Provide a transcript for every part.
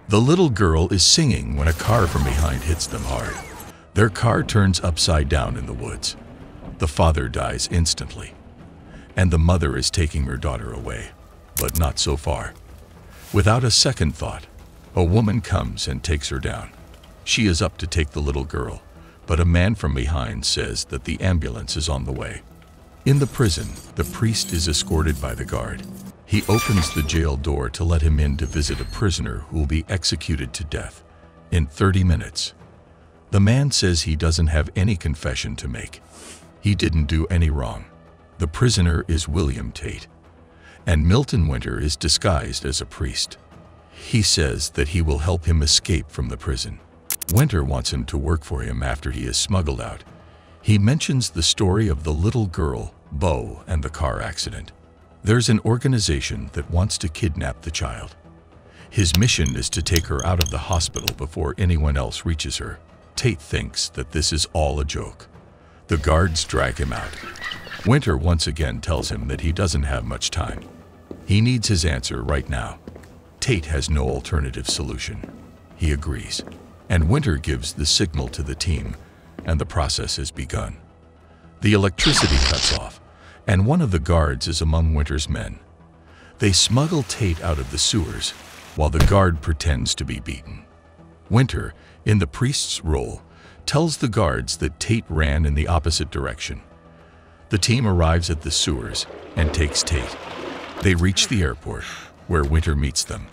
The little girl is singing when a car from behind hits them hard. Their car turns upside down in the woods. The father dies instantly, and the mother is taking her daughter away, but not so far. Without a second thought, a woman comes and takes her down. She is up to take the little girl, but a man from behind says that the ambulance is on the way. In the prison, the priest is escorted by the guard. He opens the jail door to let him in to visit a prisoner who will be executed to death in 30 minutes. The man says he doesn't have any confession to make. He didn't do any wrong. The prisoner is William Tate, and Milton Winter is disguised as a priest. He says that he will help him escape from the prison. Winter wants him to work for him after he is smuggled out. He mentions the story of the little girl, Bo, and the car accident. There's an organization that wants to kidnap the child. His mission is to take her out of the hospital before anyone else reaches her. Tate thinks that this is all a joke. The guards drag him out. Winter once again tells him that he doesn't have much time. He needs his answer right now. Tate has no alternative solution. He agrees, and Winter gives the signal to the team, and the process has begun. The electricity cuts off, and one of the guards is among Winter's men. They smuggle Tate out of the sewers, while the guard pretends to be beaten. Winter, in the priest's role, tells the guards that Tate ran in the opposite direction. The team arrives at the sewers and takes Tate. They reach the airport, where Winter meets them,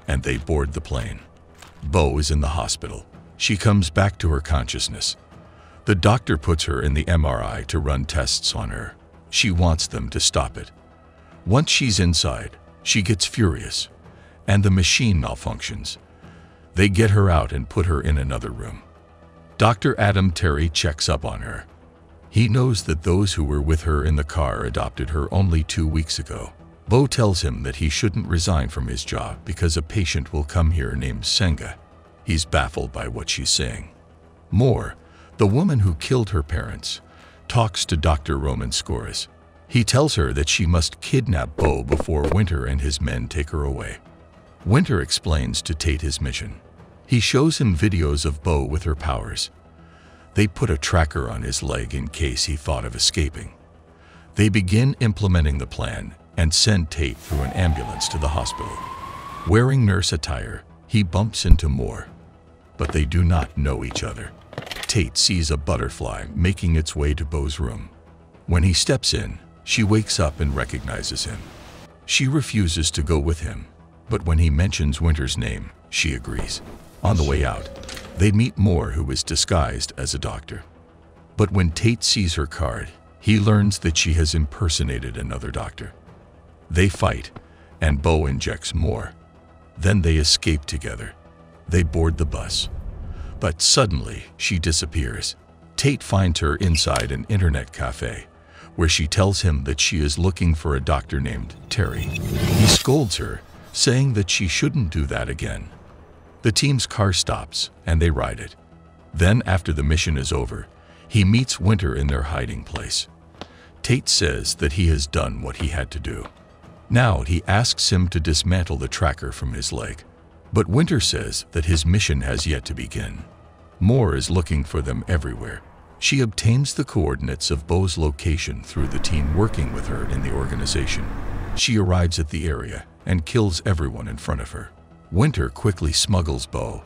and they board the plane. Bo is in the hospital. She comes back to her consciousness. The doctor puts her in the MRI to run tests on her. She wants them to stop it. Once she's inside, she gets furious, and the machine malfunctions. They get her out and put her in another room. Dr. Adam Terry checks up on her. He knows that those who were with her in the car adopted her only 2 weeks ago. Bo tells him that he shouldn't resign from his job because a patient will come here named Senga. He's baffled by what she's saying. More, the woman who killed her parents, talks to Dr. Roman Skoras. He tells her that she must kidnap Bo before Winter and his men take her away. Winter explains to Tate his mission. He shows him videos of Bo with her powers. They put a tracker on his leg in case he thought of escaping. They begin implementing the plan and send Tate through an ambulance to the hospital. Wearing nurse attire, he bumps into Moore, but they do not know each other. Tate sees a butterfly making its way to Bo's room. When he steps in, she wakes up and recognizes him. She refuses to go with him, but when he mentions Winter's name, she agrees. On the way out, they meet Moore, who is disguised as a doctor. But when Tate sees her card, he learns that she has impersonated another doctor. They fight, and Bo injects Moore. Then they escape together. They board the bus. But suddenly, she disappears. Tate finds her inside an internet cafe, where she tells him that she is looking for a doctor named Terry. He scolds her, saying that she shouldn't do that again. The team's car stops, and they ride it. Then, after the mission is over, he meets Winter in their hiding place. Tate says that he has done what he had to do. Now he asks him to dismantle the tracker from his leg. But Winter says that his mission has yet to begin. Moore is looking for them everywhere. She obtains the coordinates of Bo's location through the team working with her in the organization. She arrives at the area and kills everyone in front of her. Winter quickly smuggles Bo,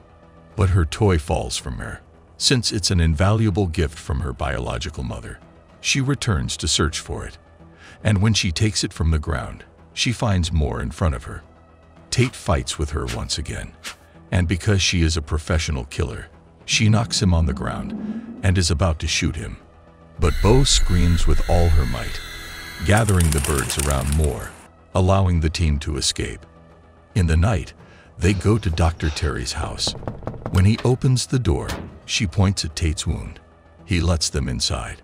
but her toy falls from her. Since it's an invaluable gift from her biological mother, she returns to search for it. And when she takes it from the ground, she finds Moore in front of her. Tate fights with her once again, and because she is a professional killer, she knocks him on the ground and is about to shoot him. But Bo screams with all her might, gathering the birds around Moore, allowing the team to escape. In the night, they go to Dr. Terry's house. When he opens the door, she points at Tate's wound. He lets them inside,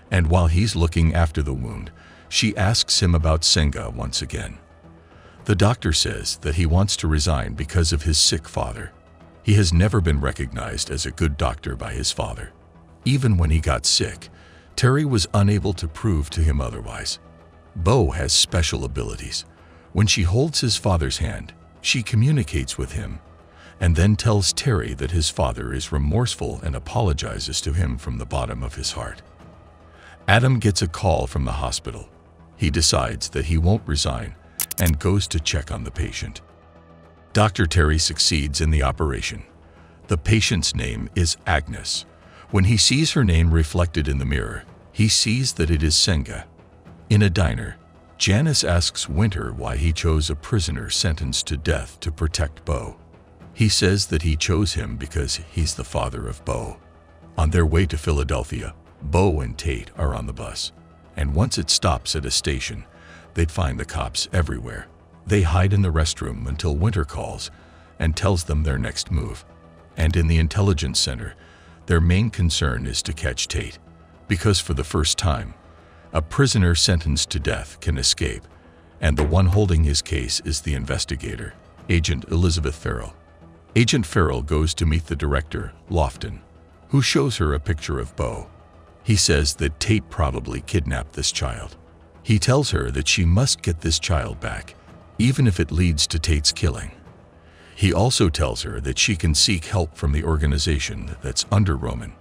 and while he's looking after the wound, she asks him about Senga once again. The doctor says that he wants to resign because of his sick father. He has never been recognized as a good doctor by his father. Even when he got sick, Terry was unable to prove to him otherwise. Bo has special abilities. When she holds his father's hand, she communicates with him, and then tells Terry that his father is remorseful and apologizes to him from the bottom of his heart. Adam gets a call from the hospital. He decides that he won't resign and goes to check on the patient. Dr. Terry succeeds in the operation. The patient's name is Agnes. When he sees her name reflected in the mirror, he sees that it is Senga. In a diner, Janice asks Winter why he chose a prisoner sentenced to death to protect Bo. He says that he chose him because he's the father of Bo. On their way to Philadelphia, Bo and Tate are on the bus, and once it stops at a station, they'd find the cops everywhere. They hide in the restroom until Winter calls and tells them their next move. And in the intelligence center, their main concern is to catch Tate, because for the first time, a prisoner sentenced to death can escape, and the one holding his case is the investigator, Agent Elizabeth Farrell. Agent Farrell goes to meet the director, Lofton, who shows her a picture of Bo. He says that Tate probably kidnapped this child. He tells her that she must get this child back, even if it leads to Tate's killing. He also tells her that she can seek help from the organization that's under Roman.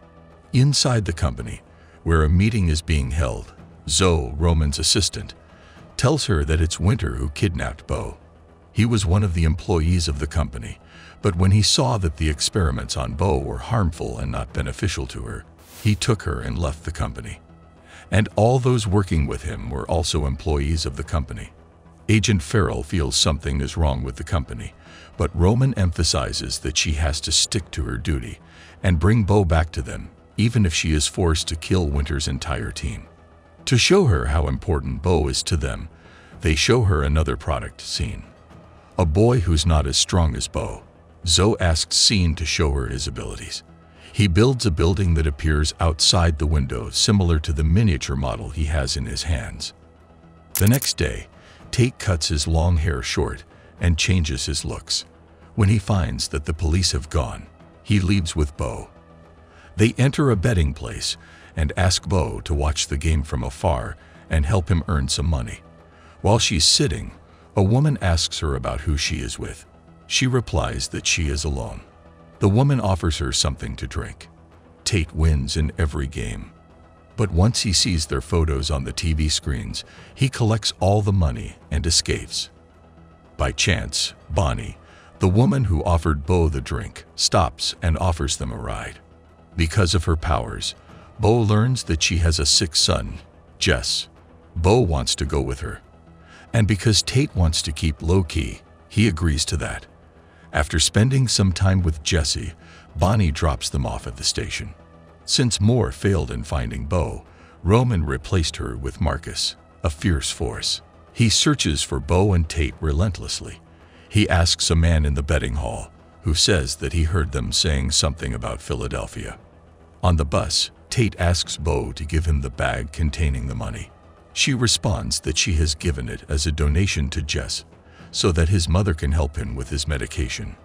Inside the company, where a meeting is being held, Zoe, Roman's assistant, tells her that it's Winter who kidnapped Bo. He was one of the employees of the company, but when he saw that the experiments on Bo were harmful and not beneficial to her, he took her and left the company. And all those working with him were also employees of the company. Agent Farrell feels something is wrong with the company, but Roman emphasizes that she has to stick to her duty and bring Bo back to them, even if she is forced to kill Winter's entire team. To show her how important Bo is to them, they show her another product scene. A boy who's not as strong as Bo. Zoe asks Scene to show her his abilities. He builds a building that appears outside the window, similar to the miniature model he has in his hands. The next day, Tate cuts his long hair short and changes his looks. When he finds that the police have gone, he leaves with Bo. They enter a betting place and ask Bo to watch the game from afar and help him earn some money. While she's sitting, a woman asks her about who she is with. She replies that she is alone. The woman offers her something to drink. Tate wins in every game. But once he sees their photos on the TV screens, he collects all the money and escapes. By chance, Bonnie, the woman who offered Bo the drink, stops and offers them a ride. Because of her powers, Bo learns that she has a sick son, Jess. Bo wants to go with her. And because Tate wants to keep low-key, he agrees to that. After spending some time with Jesse, Bonnie drops them off at the station. Since Moore failed in finding Bo, Roman replaced her with Marcus, a fierce force. He searches for Bo and Tate relentlessly. He asks a man in the betting hall, who says that he heard them saying something about Philadelphia. On the bus, Tate asks Bo to give him the bag containing the money. She responds that she has given it as a donation to Jess, so that his mother can help him with his medication.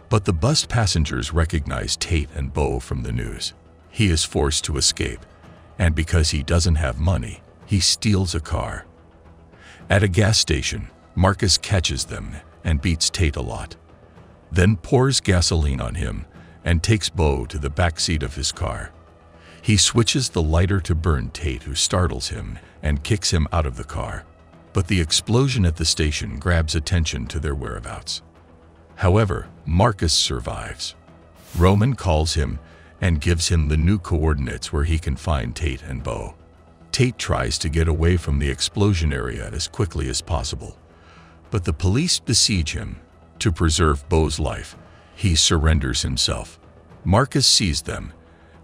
But the bus passengers recognize Tate and Bo from the news. He is forced to escape, and because he doesn't have money, he steals a car. At a gas station, Marcus catches them and beats Tate a lot, then pours gasoline on him and takes Bo to the back seat of his car. He switches the lighter to burn Tate, who startles him and kicks him out of the car. But the explosion at the station grabs attention to their whereabouts. However, Marcus survives. Roman calls him and gives him the new coordinates where he can find Tate and Bo. Tate tries to get away from the explosion area as quickly as possible, but the police besiege him. To preserve Bo's life, he surrenders himself. Marcus sees them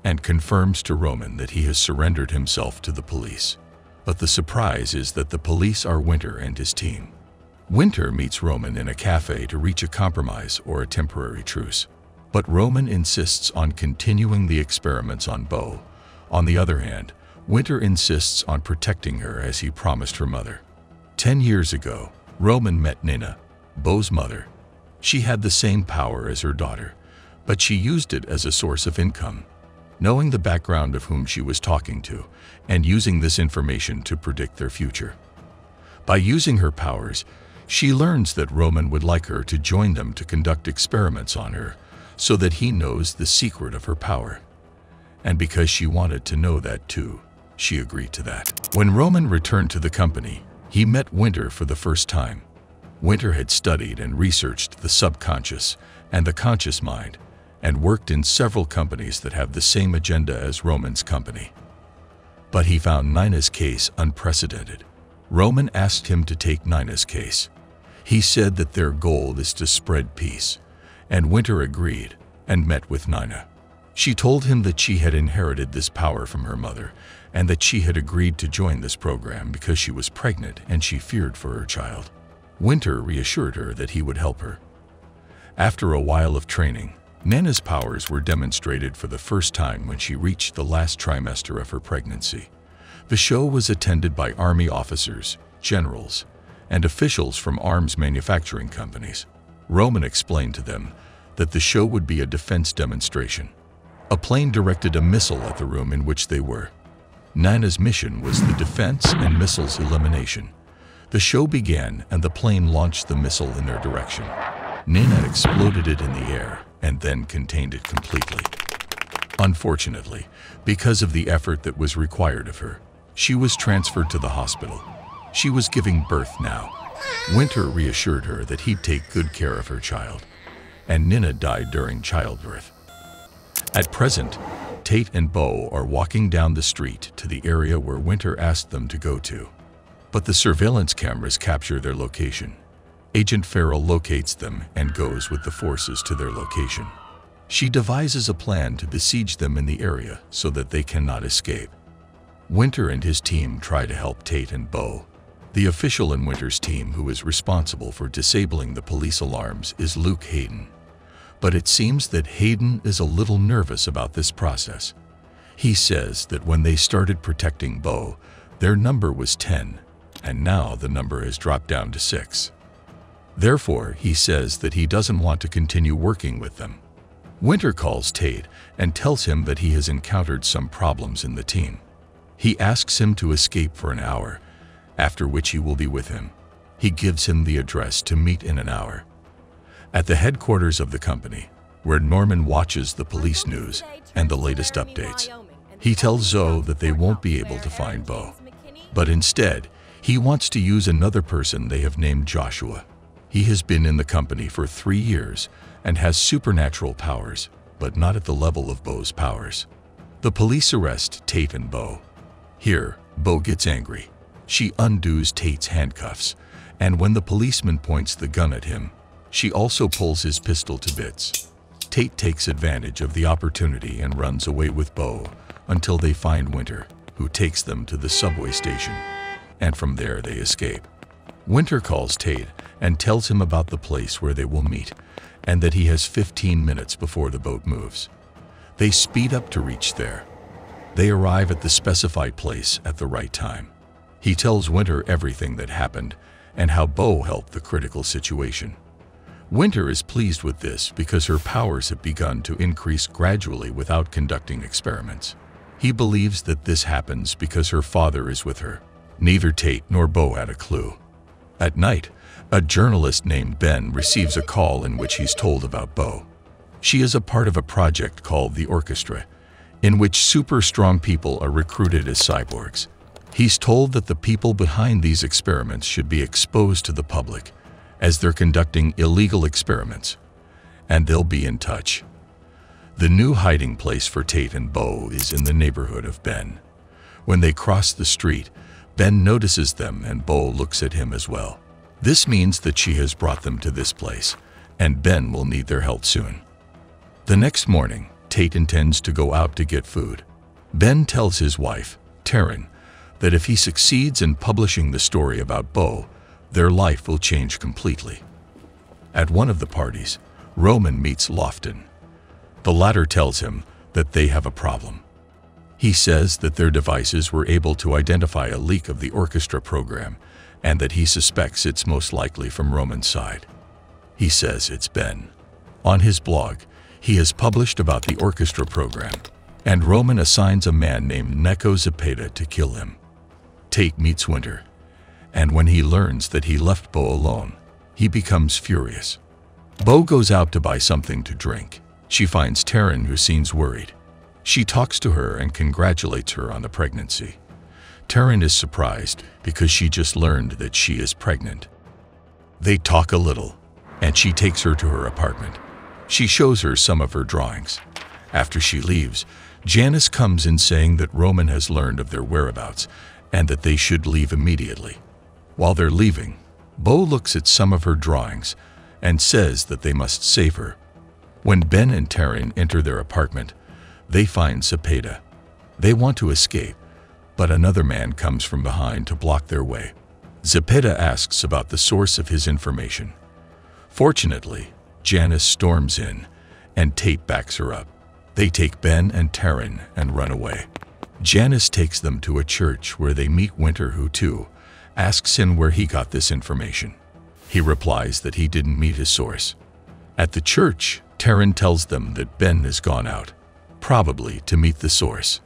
and confirms to Roman that he has surrendered himself to the police. But the surprise is that the police are Winter and his team. Winter meets Roman in a cafe to reach a compromise or a temporary truce. But Roman insists on continuing the experiments on Bo. On the other hand, Winter insists on protecting her as he promised her mother. 10 years ago, Roman met Nina, Bo's mother. She had the same power as her daughter, but she used it as a source of income. Knowing the background of whom she was talking to, and using this information to predict their future. By using her powers, She learns that Roman would like her to join them to conduct experiments on her so that he knows the secret of her power. And because she wanted to know that too, she agreed to that. When Roman returned to the company, he met Winter for the first time. Winter had studied and researched the subconscious and the conscious mind and worked in several companies that have the same agenda as Roman's company. But he found Nina's case unprecedented. Roman asked him to take Nina's case. He said that their goal is to spread peace, and Winter agreed and met with Nina. She told him that she had inherited this power from her mother and that she had agreed to join this program because she was pregnant and she feared for her child. Winter reassured her that he would help her. After a while of training, Nina's powers were demonstrated for the first time when she reached the last trimester of her pregnancy. The show was attended by Army officers, generals, and officials from arms manufacturing companies. Roman explained to them that the show would be a defense demonstration. A plane directed a missile at the room in which they were. Nina's mission was the defense and missiles elimination. The show began and the plane launched the missile in their direction. Nina exploded it in the air and then contained it completely. Unfortunately, because of the effort that was required of her, she was transferred to the hospital. She was giving birth now. Winter reassured her that he'd take good care of her child, and Nina died during childbirth. At present, Tate and Bo are walking down the street to the area where Winter asked them to go to. But the surveillance cameras capture their location. Agent Farrell locates them and goes with the forces to their location. She devises a plan to besiege them in the area so that they cannot escape. Winter and his team try to help Tate and Bo. The official in Winter's team who is responsible for disabling the police alarms is Luke Hayden. But it seems that Hayden is a little nervous about this process. He says that when they started protecting Bo, their number was 10, and now the number has dropped down to 6. Therefore, he says that he doesn't want to continue working with them. Winter calls Tate and tells him that he has encountered some problems in the team. He asks him to escape for an hour, after which he will be with him. He gives him the address to meet in an hour. At the headquarters of the company, where Norman watches the police news and the latest updates, he tells Zoe that they won't be able to find Bo. But instead, he wants to use another person they have named Joshua. He has been in the company for 3 years and has supernatural powers, but not at the level of Bo's powers. The police arrest Tate and Bo. Here, Bo gets angry. She undoes Tate's handcuffs, and when the policeman points the gun at him, she also pulls his pistol to bits. Tate takes advantage of the opportunity and runs away with Bo until they find Winter, who takes them to the subway station, and from there they escape. Winter calls Tate and tells him about the place where they will meet, and that he has 15 minutes before the boat moves. They speed up to reach there. They arrive at the specified place at the right time. He tells Winter everything that happened and how Bo helped the critical situation. Winter is pleased with this because her powers have begun to increase gradually without conducting experiments. He believes that this happens because her father is with her. Neither Tate nor Bo had a clue. At night, a journalist named Ben receives a call in which he's told about Bo. She is a part of a project called the Orchestra, in which super strong people are recruited as cyborgs. He's told that the people behind these experiments should be exposed to the public, as they're conducting illegal experiments, and they'll be in touch. The new hiding place for Tate and Bo is in the neighborhood of Ben. When they cross the street, Ben notices them and Bo looks at him as well. This means that she has brought them to this place, and Ben will need their help soon. The next morning, Tate intends to go out to get food. Ben tells his wife, Taryn, that if he succeeds in publishing the story about Bo, their life will change completely. At one of the parties, Roman meets Lofton. The latter tells him that they have a problem. He says that their devices were able to identify a leak of the orchestra program and that he suspects it's most likely from Roman's side. He says it's Ben. On his blog, he has published about the orchestra program, and Roman assigns a man named Neko Zepeda to kill him. Tate meets Winter, and when he learns that he left Bo alone, He becomes furious. Bo goes out to buy something to drink. She finds Taryn, who seems worried. She talks to her and congratulates her on the pregnancy. Taryn is surprised because she just learned that she is pregnant. They talk a little, and she takes her to her apartment. She shows her some of her drawings. After she leaves, Janice comes in saying that Roman has learned of their whereabouts and that they should leave immediately. While they're leaving, Bo looks at some of her drawings and says that they must save her. When Ben and Taryn enter their apartment, they find Zepeda. They want to escape, but another man comes from behind to block their way. Zepeda asks about the source of his information. Fortunately, Janice storms in, and Tate backs her up. They take Ben and Taryn and run away. Janice takes them to a church where they meet Winter, who too asks him where he got this information. He replies that he didn't meet his source. At the church, Taryn tells them that Ben has gone out, probably to meet the source.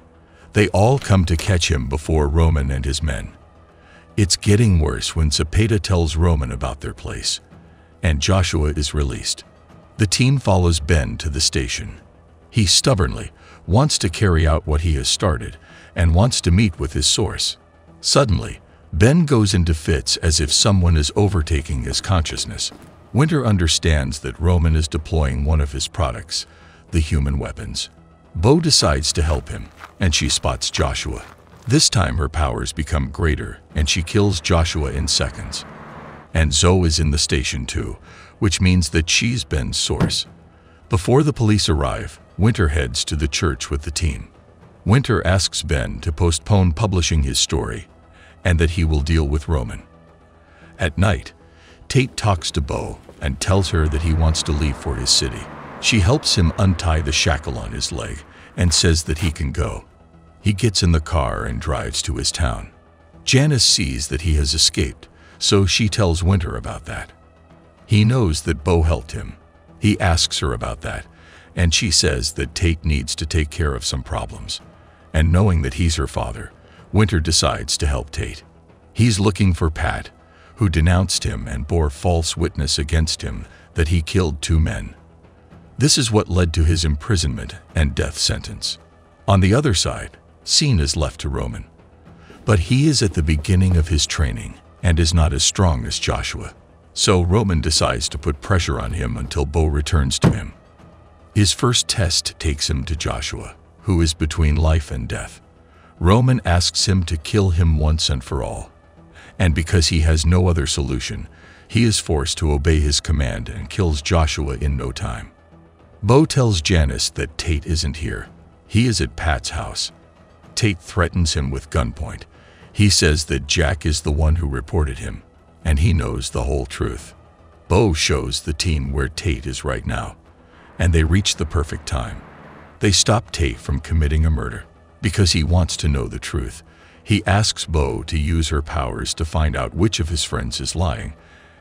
They all come to catch him before Roman and his men. It's getting worse when Zepeda tells Roman about their place, and Joshua is released. The team follows Ben to the station. He stubbornly wants to carry out what he has started and wants to meet with his source. Suddenly, Ben goes into fits as if someone is overtaking his consciousness. Winter understands that Roman is deploying one of his products, the human weapons. Bo decides to help him, and she spots Joshua. This time her powers become greater, and she kills Joshua in seconds. And Zoe is in the station too, which means that she's Ben's source. Before the police arrive, Winter heads to the church with the team. Winter asks Ben to postpone publishing his story, and that he will deal with Roman. At night, Tate talks to Bo and tells her that he wants to leave for his city. She helps him untie the shackle on his leg and says that he can go. He gets in the car and drives to his town. Janice sees that he has escaped, so she tells Winter about that. He knows that Bo helped him. He asks her about that, and she says that Tate needs to take care of some problems. And knowing that he's her father, Winter decides to help Tate. He's looking for Pat, who denounced him and bore false witness against him that he killed 2 men. This is what led to his imprisonment and death sentence. On the other side, Scene is left to Roman. But he is at the beginning of his training and is not as strong as Joshua. So Roman decides to put pressure on him until Bo returns to him. His first test takes him to Joshua, who is between life and death. Roman asks him to kill him once and for all. And because he has no other solution, he is forced to obey his command and kills Joshua in no time. Bo tells Janice that Tate isn't here. He is at Pat's house. Tate threatens him with gunpoint. He says that Jack is the one who reported him, and he knows the whole truth. Bo shows the team where Tate is right now, and they reach the perfect time. They stop Tate from committing a murder. Because he wants to know the truth, he asks Bo to use her powers to find out which of his friends is lying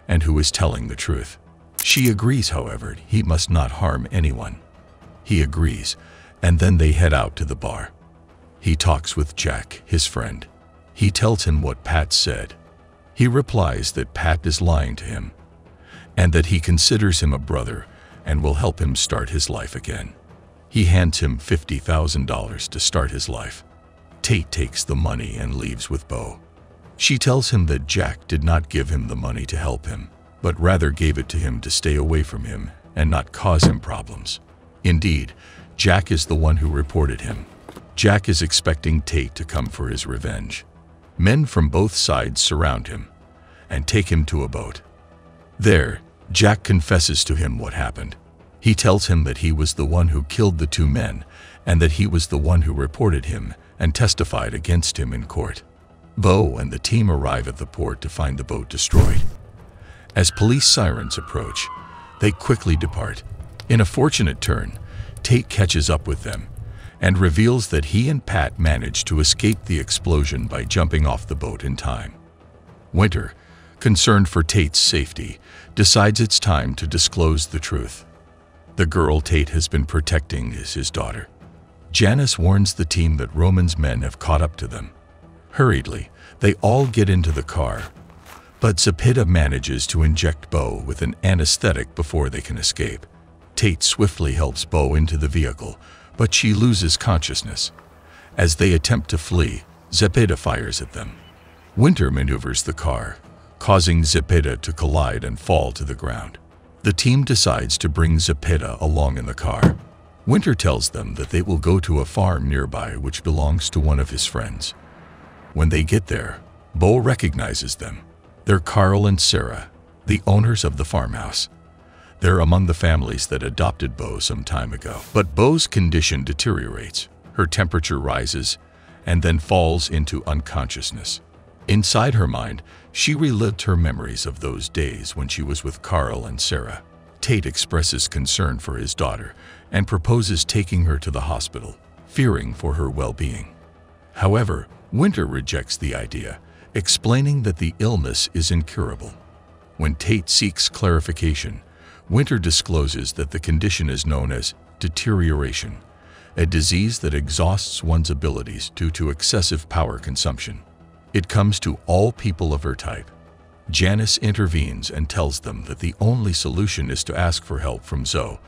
and who is telling the truth. She agrees, however, he must not harm anyone. He agrees, and then they head out to the bar. He talks with Jack, his friend. He tells him what Pat said. He replies that Pat is lying to him, and that he considers him a brother and will help him start his life again. He hands him $50,000 to start his life. Tate takes the money and leaves with Bo. She tells him that Jack did not give him the money to help him, but rather gave it to him to stay away from him and not cause him problems. Indeed, Jack is the one who reported him. Jack is expecting Tate to come for his revenge. Men from both sides surround him and take him to a boat. There, Jack confesses to him what happened. He tells him that he was the one who killed the 2 men and that he was the one who reported him and testified against him in court. Bo and the team arrive at the port to find the boat destroyed. As police sirens approach, they quickly depart. In a fortunate turn, Tate catches up with them and reveals that he and Pat managed to escape the explosion by jumping off the boat in time. Winter, concerned for Tate's safety, decides it's time to disclose the truth. The girl Tate has been protecting is his daughter. Janice warns the team that Roman's men have caught up to them. Hurriedly, they all get into the car, But Zepeda manages to inject Bo with an anesthetic before they can escape. Tate swiftly helps Bo into the vehicle, but she loses consciousness. As they attempt to flee, Zepeda fires at them. Winter maneuvers the car, causing Zepeda to collide and fall to the ground. The team decides to bring Zepeda along in the car. Winter tells them that they will go to a farm nearby which belongs to one of his friends. When they get there, Bo recognizes them. They're Carl and Sarah, the owners of the farmhouse. They're among the families that adopted Bo some time ago. But Bo's condition deteriorates. Her temperature rises and then falls into unconsciousness. Inside her mind, she relived her memories of those days when she was with Carl and Sarah. Tate expresses concern for his daughter and proposes taking her to the hospital, fearing for her well-being. However, Winter rejects the idea, explaining that the illness is incurable. When Tate seeks clarification, Winter discloses that the condition is known as deterioration, a disease that exhausts one's abilities due to excessive power consumption. It comes to all people of her type. Janice intervenes and tells them that the only solution is to ask for help from Zoe,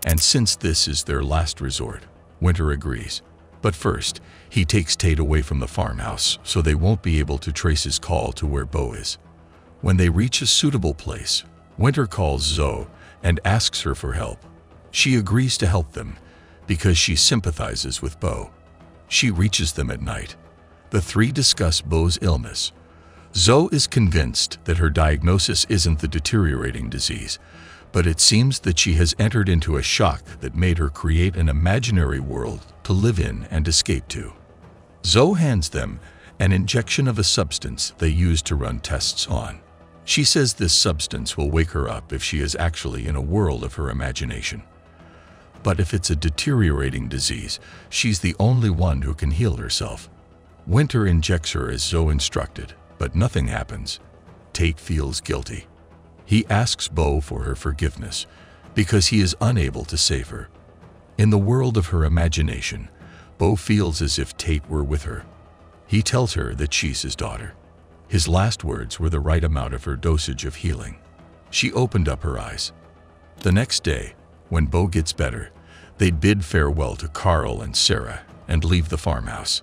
and since this is their last resort, Winter agrees. But first, he takes Tate away from the farmhouse so they won't be able to trace his call to where Bo is. When they reach a suitable place, Winter calls Zoe and asks her for help. She agrees to help them because she sympathizes with Bo. She reaches them at night. The three discuss Bo's illness. Zoe is convinced that her diagnosis isn't the deteriorating disease, but it seems that she has entered into a shock that made her create an imaginary world to live in and escape to. Zoe hands them an injection of a substance they use to run tests on. She says this substance will wake her up if she is actually in a world of her imagination. But if it's a deteriorating disease, she's the only one who can heal herself. Winter injects her as Zoe instructed, but nothing happens. Tate feels guilty. He asks Bo for her forgiveness because he is unable to save her. In the world of her imagination, Bo feels as if Tate were with her. He tells her that she's his daughter. His last words were the right amount of her dosage of healing. She opened up her eyes. The next day, when Bo gets better, they bid farewell to Carl and Sarah and leave the farmhouse.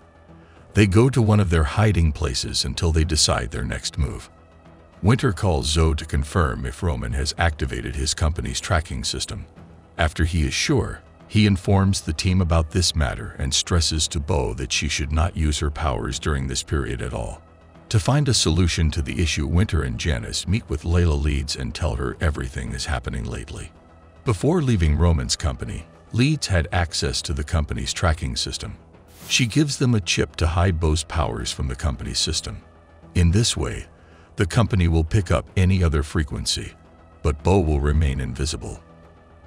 They go to one of their hiding places until they decide their next move. Winter calls Zoe to confirm if Roman has activated his company's tracking system. After he is sure, he informs the team about this matter and stresses to Bo that she should not use her powers during this period at all. To find a solution to the issue, Winter and Janice meet with Layla Leeds and tell her everything is happening lately. Before leaving Roman's company, Leeds had access to the company's tracking system. She gives them a chip to hide Bo's powers from the company's system. In this way, the company will pick up any other frequency, but Bo will remain invisible.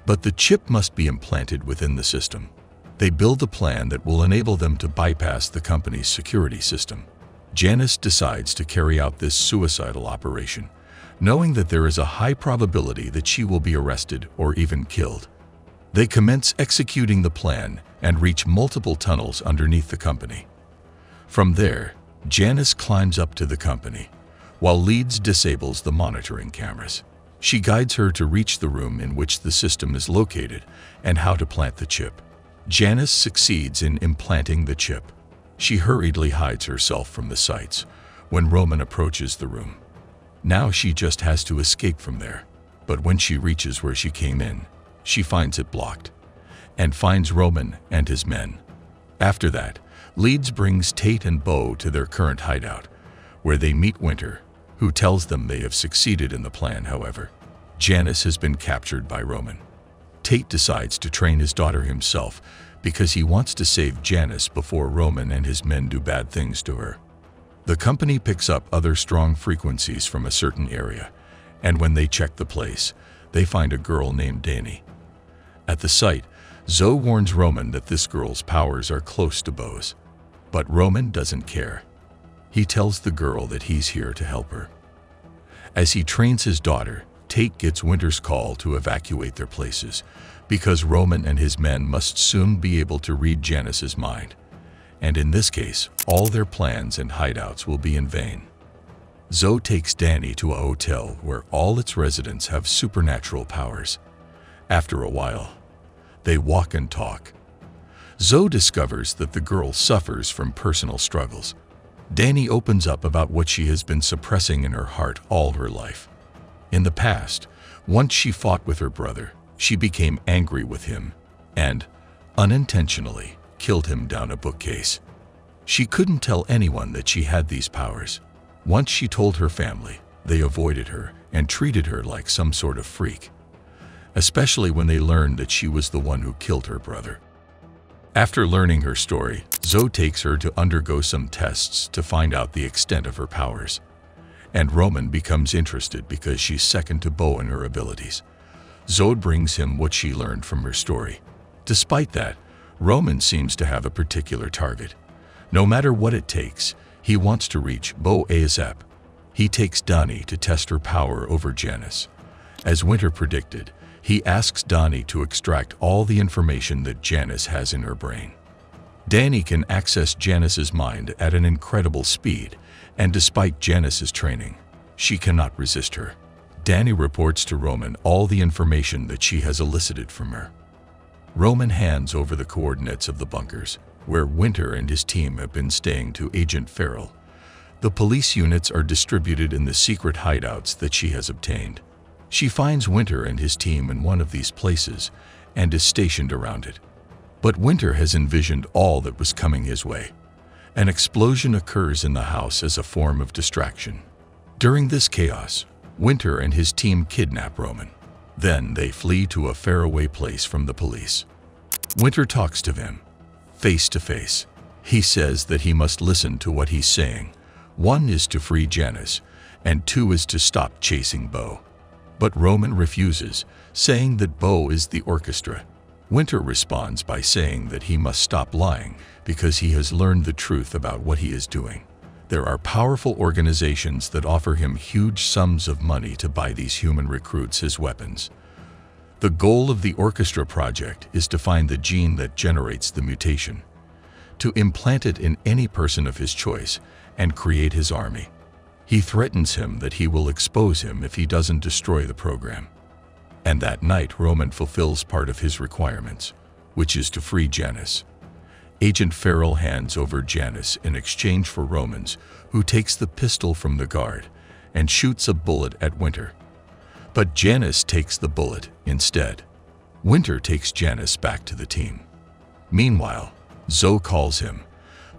But the chip must be implanted within the system. They build a plan that will enable them to bypass the company's security system. Janice decides to carry out this suicidal operation, knowing that there is a high probability that she will be arrested or even killed. They commence executing the plan and reach multiple tunnels underneath the company. From there, Janice climbs up to the company, while Leeds disables the monitoring cameras. She guides her to reach the room in which the system is located and how to plant the chip. Janice succeeds in implanting the chip. She hurriedly hides herself from the sights when Roman approaches the room. Now she just has to escape from there. But when she reaches where she came in, she finds it blocked and finds Roman and his men. After that, Leeds brings Tate and Bo to their current hideout, where they meet Winter, who tells them they have succeeded in the plan. However, Janice has been captured by Roman. Tate decides to train his daughter himself because he wants to save Janice before Roman and his men do bad things to her. The company picks up other strong frequencies from a certain area, and when they check the place, they find a girl named Dani. At the site, Zoe warns Roman that this girl's powers are close to Bo's, but Roman doesn't care. He tells the girl that he's here to help her. As he trains his daughter, Tate gets Winter's call to evacuate their places because Roman and his men must soon be able to read Janice's mind, and in this case, all their plans and hideouts will be in vain. Zoe takes Danny to a hotel where all its residents have supernatural powers. After a while, they walk and talk. Zoe discovers that the girl suffers from personal struggles. Danny opens up about what she has been suppressing in her heart all her life. In the past, once she fought with her brother, she became angry with him and, unintentionally, killed him down a bookcase. She couldn't tell anyone that she had these powers. Once she told her family, they avoided her and treated her like some sort of freak, especially when they learned that she was the one who killed her brother. After learning her story, Zoe takes her to undergo some tests to find out the extent of her powers. And Roman becomes interested because she's second to Bo in her abilities. Zoe brings him what she learned from her story. Despite that, Roman seems to have a particular target. No matter what it takes, he wants to reach Bo ASAP. He takes Donnie to test her power over Janice. As Winter predicted, he asks Donnie to extract all the information that Janice has in her brain. Danny can access Janice's mind at an incredible speed, and despite Janice's training, she cannot resist her. Danny reports to Roman all the information that she has elicited from her. Roman hands over the coordinates of the bunkers, where Winter and his team have been staying, to Agent Farrell. The police units are distributed in the secret hideouts that she has obtained. She finds Winter and his team in one of these places and is stationed around it. But Winter has envisioned all that was coming his way. An explosion occurs in the house as a form of distraction. During this chaos, Winter and his team kidnap Roman. Then they flee to a faraway place from the police. Winter talks to them, face to face. He says that he must listen to what he's saying. 1 is to free Janice, and 2 is to stop chasing Bo. But Roman refuses, saying that Bo is the orchestra. Winter responds by saying that he must stop lying because he has learned the truth about what he is doing. There are powerful organizations that offer him huge sums of money to buy these human recruits as weapons. The goal of the orchestra project is to find the gene that generates the mutation, to implant it in any person of his choice, and create his army. He threatens him that he will expose him if he doesn't destroy the program. And that night, Roman fulfills part of his requirements, which is to free Janice. Agent Farrell hands over Janice in exchange for Roman's, who takes the pistol from the guard and shoots a bullet at Winter. But Janice takes the bullet instead. Winter takes Janice back to the team. Meanwhile, Zoe calls him,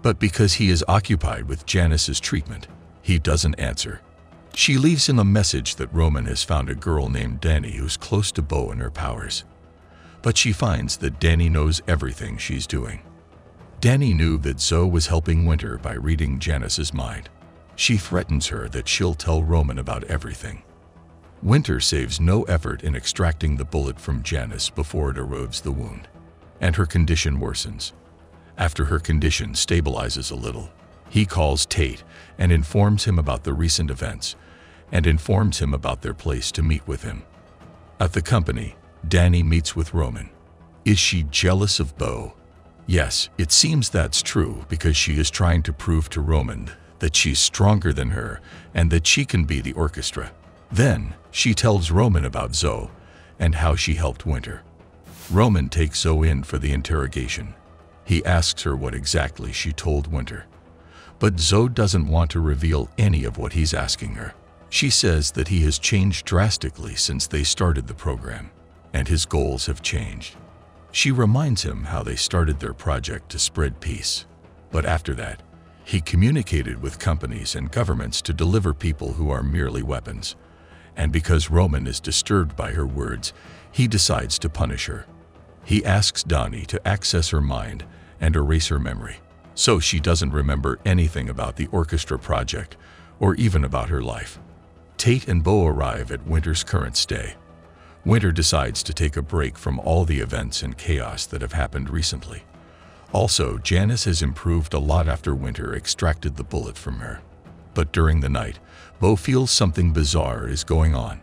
but because he is occupied with Janice's treatment, he doesn't answer. She leaves him a message that Roman has found a girl named Danny who's close to Bo and her powers. But she finds that Danny knows everything she's doing. Danny knew that Zoe was helping Winter by reading Janice's mind. She threatens her that she'll tell Roman about everything. Winter saves no effort in extracting the bullet from Janice before it erodes the wound, and her condition worsens. After her condition stabilizes a little, he calls Tate and informs him about the recent events, and informs him about their place to meet with him. At the company, Danny meets with Roman. Is she jealous of Bo? Yes, it seems that's true because she is trying to prove to Roman that she's stronger than her and that she can be the orchestra. Then, she tells Roman about Zoe and how she helped Winter. Roman takes Zoe in for the interrogation. He asks her what exactly she told Winter. But Zoe doesn't want to reveal any of what he's asking her. She says that he has changed drastically since they started the program, and his goals have changed. She reminds him how they started their project to spread peace. But after that, he communicated with companies and governments to deliver people who are merely weapons. And because Roman is disturbed by her words, he decides to punish her. He asks Donnie to access her mind and erase her memory, so she doesn't remember anything about the orchestra project or even about her life. Tate and Bo arrive at Winter's current stay. Winter decides to take a break from all the events and chaos that have happened recently. Also, Janice has improved a lot after Winter extracted the bullet from her. But during the night, Bo feels something bizarre is going on.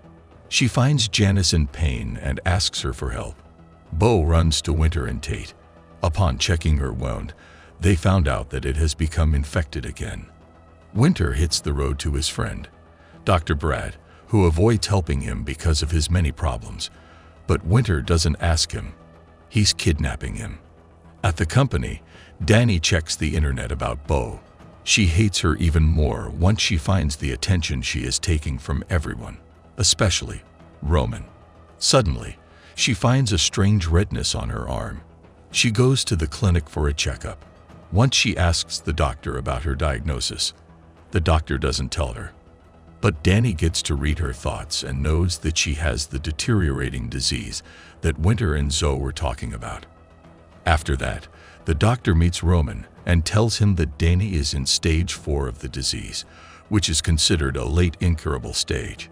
She finds Janice in pain and asks her for help. Bo runs to Winter and Tate. Upon checking her wound, they found out that it has become infected again. Winter hits the road to his friend, Dr. Brad, who avoids helping him because of his many problems. But Winter doesn't ask him. He's kidnapping him. At the company, Danny checks the internet about Bo. She hates her even more once she finds the attention she is taking from everyone, especially Roman. Suddenly, she finds a strange redness on her arm. She goes to the clinic for a checkup. Once she asks the doctor about her diagnosis, the doctor doesn't tell her. But Danny gets to read her thoughts and knows that she has the deteriorating disease that Winter and Zoe were talking about. After that, the doctor meets Roman and tells him that Danny is in stage 4 of the disease, which is considered a late incurable stage.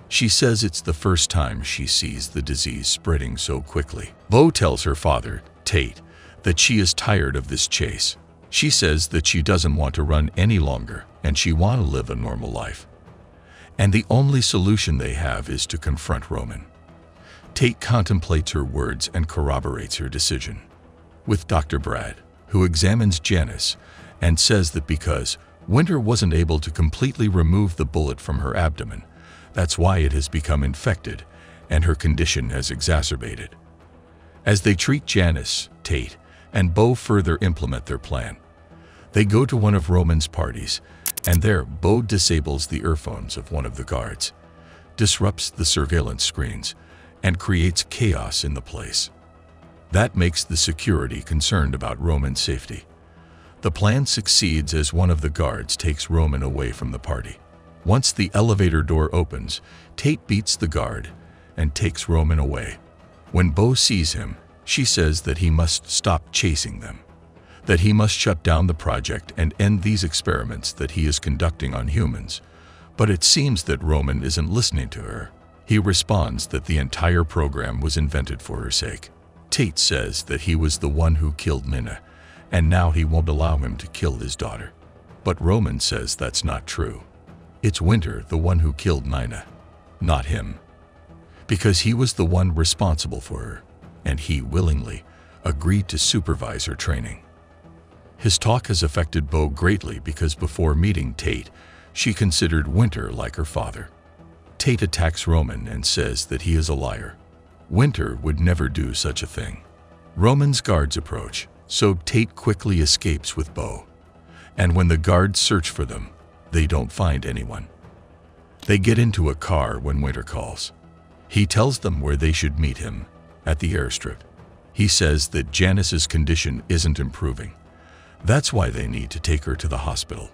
She says it's the first time she sees the disease spreading so quickly. Bo tells her father, Tate, that she is tired of this chase. She says that she doesn't want to run any longer and she wants to live a normal life. And the only solution they have is to confront Roman. Tate contemplates her words and corroborates her decision with Dr. Brad, who examines Janice and says that because Winter wasn't able to completely remove the bullet from her abdomen, that's why it has become infected and her condition has exacerbated. As they treat Janice, Tate, and Bo further implement their plan. They go to one of Roman's parties, and there Bo disables the earphones of one of the guards, disrupts the surveillance screens, and creates chaos in the place. That makes the security concerned about Roman's safety. The plan succeeds as one of the guards takes Roman away from the party. Once the elevator door opens, Tate beats the guard and takes Roman away. When Bo sees him, she says that he must stop chasing them, that he must shut down the project and end these experiments that he is conducting on humans. But it seems that Roman isn't listening to her. He responds that the entire program was invented for her sake. Tate says that he was the one who killed Nina, and now he won't allow him to kill his daughter. But Roman says that's not true. It's Winter, the one who killed Nina, not him. Because he was the one responsible for her, and he willingly agreed to supervise her training. His talk has affected Bo greatly because before meeting Tate, she considered Winter like her father. Tate attacks Roman and says that he is a liar. Winter would never do such a thing. Roman's guards approach, so Tate quickly escapes with Bo. And when the guards search for them, they don't find anyone. They get into a car when Winter calls. He tells them where they should meet him, at the airstrip. He says that Janice's condition isn't improving. That's why they need to take her to the hospital.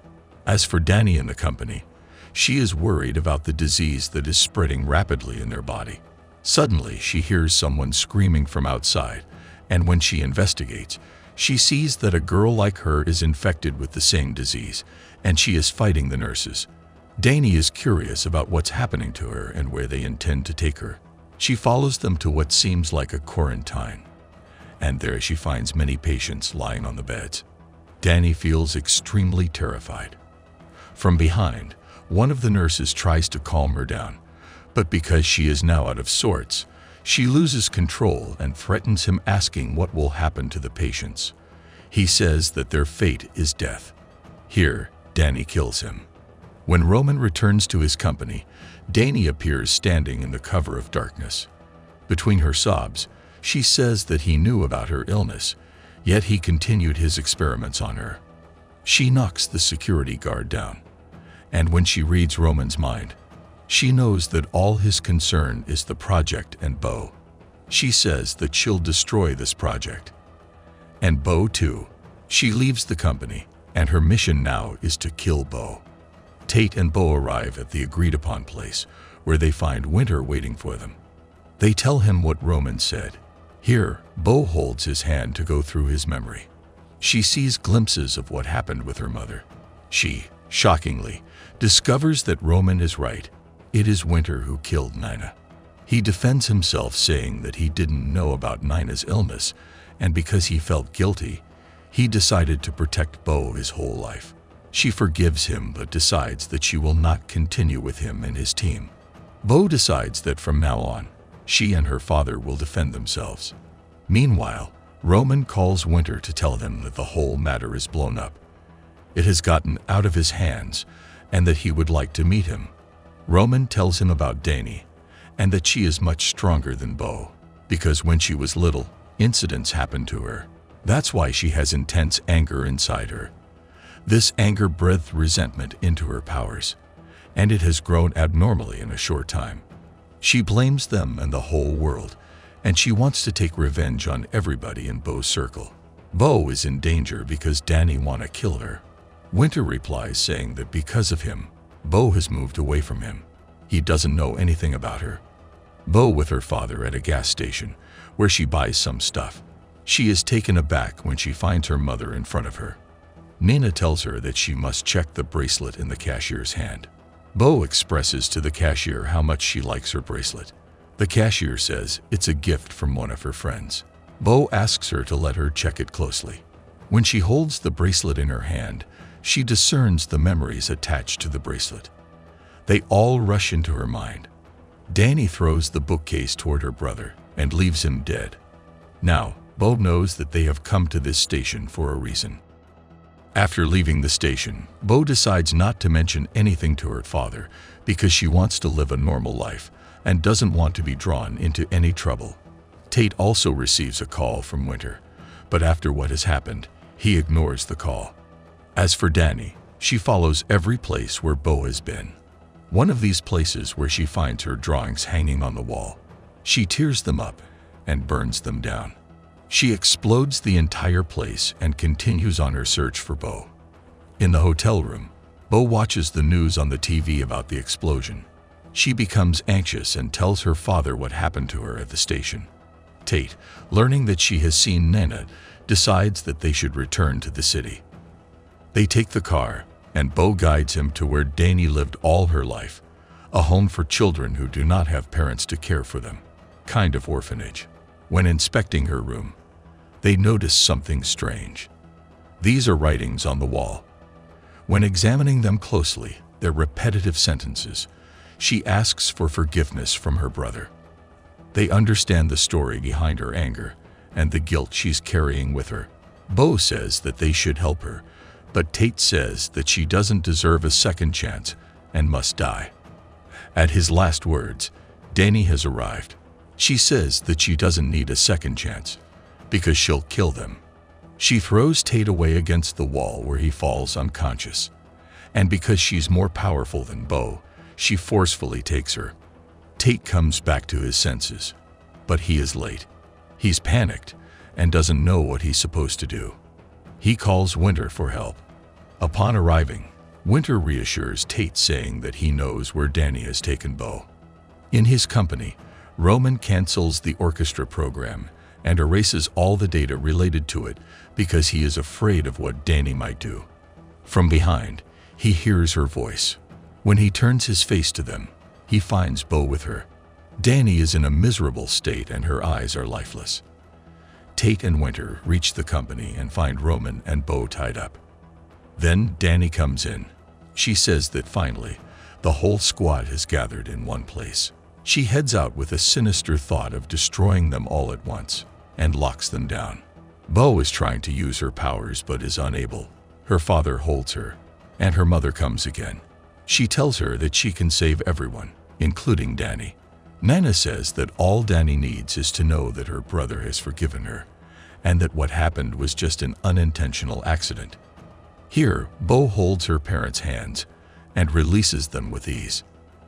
As for Danny and the company, she is worried about the disease that is spreading rapidly in their body. Suddenly, she hears someone screaming from outside, and when she investigates, she sees that a girl like her is infected with the same disease, and she is fighting the nurses. Danny is curious about what's happening to her and where they intend to take her. She follows them to what seems like a quarantine, and there she finds many patients lying on the beds. Danny feels extremely terrified. From behind, one of the nurses tries to calm her down, but because she is now out of sorts, she loses control and threatens him, asking what will happen to the patients. He says that their fate is death. Here, Danny kills him. When Roman returns to his company, Danny appears standing in the cover of darkness. Between her sobs, she says that he knew about her illness, yet he continued his experiments on her. She knocks the security guard down, and when she reads Roman's mind, she knows that all his concern is the project and Bo. She says that she'll destroy this project. And Bo too. She leaves the company, and her mission now is to kill Bo. Tate and Bo arrive at the agreed-upon place, where they find Winter waiting for them. They tell him what Roman said. Here, Bo holds his hand to go through his memory. She sees glimpses of what happened with her mother. She, shockingly, discovers that Roman is right. It is Winter who killed Nina. He defends himself, saying that he didn't know about Nina's illness, and because he felt guilty, he decided to protect Bo his whole life. She forgives him but decides that she will not continue with him and his team. Bo decides that from now on, she and her father will defend themselves. Meanwhile, Roman calls Winter to tell them that the whole matter is blown up. It has gotten out of his hands and that he would like to meet him. Roman tells him about Danny and that she is much stronger than Bo because when she was little, incidents happened to her. That's why she has intense anger inside her. This anger breathed resentment into her powers, and it has grown abnormally in a short time. She blames them and the whole world, and she wants to take revenge on everybody in Bo's circle. Bo is in danger because Danny wants to kill her. Winter replies saying that because of him, Bo has moved away from him. He doesn't know anything about her. Bo with her father at a gas station where she buys some stuff. She is taken aback when she finds her mother in front of her. Nina tells her that she must check the bracelet in the cashier's hand. Bo expresses to the cashier how much she likes her bracelet. The cashier says it's a gift from one of her friends. Bo asks her to let her check it closely. When she holds the bracelet in her hand, she discerns the memories attached to the bracelet. They all rush into her mind. Danny throws the bookcase toward her brother and leaves him dead. Now, Bo knows that they have come to this station for a reason. After leaving the station, Bo decides not to mention anything to her father because she wants to live a normal life and doesn't want to be drawn into any trouble. Tate also receives a call from Winter, but after what has happened, he ignores the call. As for Danny, she follows every place where Bo has been. One of these places where she finds her drawings hanging on the wall. She tears them up and burns them down. She explodes the entire place and continues on her search for Bo. In the hotel room, Bo watches the news on the TV about the explosion. She becomes anxious and tells her father what happened to her at the station. Tate, learning that she has seen Nana, decides that they should return to the city. They take the car, and Bo guides him to where Danny lived all her life, a home for children who do not have parents to care for them, kind of orphanage. When inspecting her room, they notice something strange. These are writings on the wall. When examining them closely, they're repetitive sentences. She asks for forgiveness from her brother. They understand the story behind her anger and the guilt she's carrying with her. Bo says that they should help her, but Tate says that she doesn't deserve a second chance and must die. At his last words, Danny has arrived. She says that she doesn't need a second chance because she'll kill them. She throws Tate away against the wall where he falls unconscious. And because she's more powerful than Bo, she forcefully takes her. Tate comes back to his senses, but he is late. He's panicked and doesn't know what he's supposed to do. He calls Winter for help. Upon arriving, Winter reassures Tate saying that he knows where Danny has taken Bo. In his company, Roman cancels the orchestra program and erases all the data related to it because he is afraid of what Danny might do. From behind, he hears her voice. When he turns his face to them, he finds Bo with her. Danny is in a miserable state and her eyes are lifeless. Tate and Winter reach the company and find Roman and Bo tied up. Then Danny comes in. She says that finally, the whole squad has gathered in one place. She heads out with a sinister thought of destroying them all at once and locks them down. Bo is trying to use her powers but is unable. Her father holds her, and her mother comes again. She tells her that she can save everyone, including Danny. Nana says that all Danny needs is to know that her brother has forgiven her and that what happened was just an unintentional accident. Here, Bo holds her parents' hands and releases them with ease.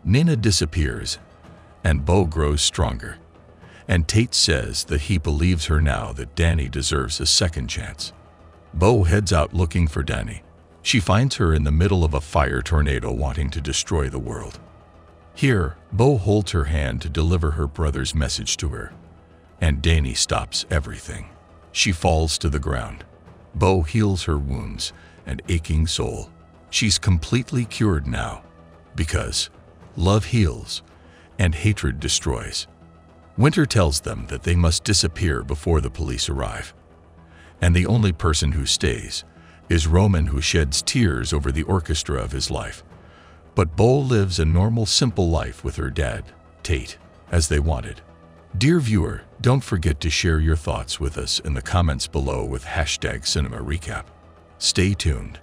Nina disappears and Bo grows stronger. And Tate says that he believes her now that Danny deserves a second chance. Bo heads out looking for Danny. She finds her in the middle of a fire tornado wanting to destroy the world. Here, Bo holds her hand to deliver her brother's message to her, and Danny stops everything. She falls to the ground. Bo heals her wounds and aching soul. She's completely cured now, because love heals and hatred destroys. Winter tells them that they must disappear before the police arrive. And the only person who stays is Roman, who sheds tears over the orchestra of his life. But Bo lives a normal, simple life with her dad, Tate, as they wanted. Dear viewer, don't forget to share your thoughts with us in the comments below with #CinemaRecap. Stay tuned.